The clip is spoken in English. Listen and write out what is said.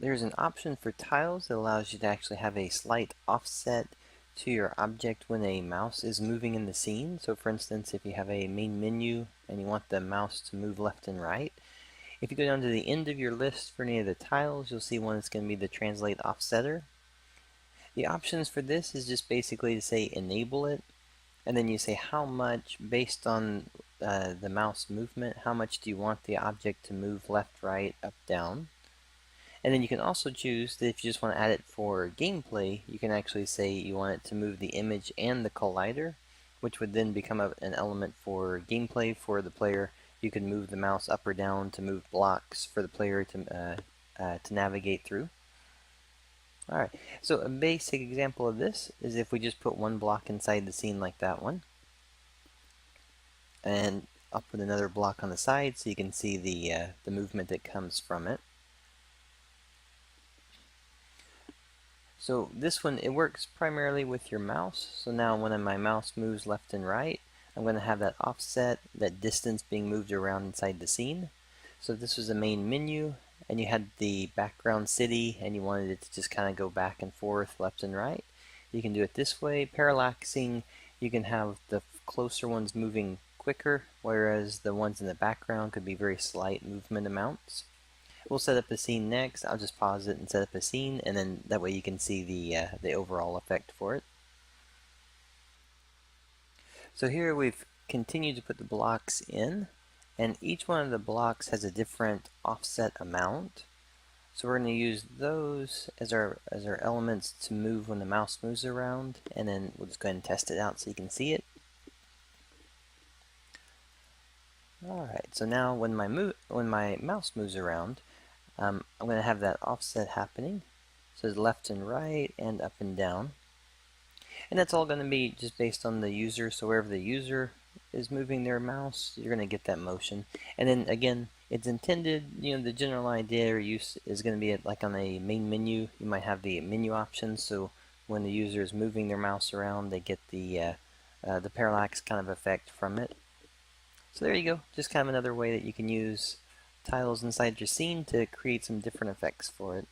There's an option for tiles that allows you to actually have a slight offset to your object when a mouse is moving in the scene. So for instance, if you have a main menu and you want the mouse to move left and right, if you go down to the end of your list for any of the tiles, you'll see one that's going to be the translate offsetter. The options for this is just basically to say enable it, and then you say how much, based on the mouse movement, how much do you want the object to move left, right, up, down. And then you can also choose that if you just want to add it for gameplay, you can actually say you want it to move the image and the collider, which would then become an element for gameplay for the player. You can move the mouse up or down to move blocks for the player to navigate through. Alright, so a basic example of this is if we just put one block inside the scene like that one, and I'll put another block on the side so you can see the movement that comes from it. So this one, it works primarily with your mouse. So now when my mouse moves left and right, I'm going to have that offset, that distance being moved around inside the scene. So if this was a main menu, and you had the background city, and you wanted it to just kind of go back and forth, left and right, you can do it this way. Parallaxing, you can have the closer ones moving quicker, whereas the ones in the background could be very slight movement amounts. We'll set up a scene next. I'll just pause it and set up a scene, and then that way you can see the overall effect for it. So here we've continued to put the blocks in, and each one of the blocks has a different offset amount. So we're going to use those as our elements to move when the mouse moves around, and then we'll just go ahead and test it out so you can see it. Alright, so now when my mouse moves around, I'm going to have that offset happening. So it's left and right and up and down. And that's all going to be just based on the user. So wherever the user is moving their mouse, you're going to get that motion. And then again, it's intended, the general idea or use is going to be like on a main menu. You might have the menu options. So when the user is moving their mouse around, they get the parallax kind of effect from it. So there you go. Just kind of another way that you can use tiles inside your scene to create some different effects for it.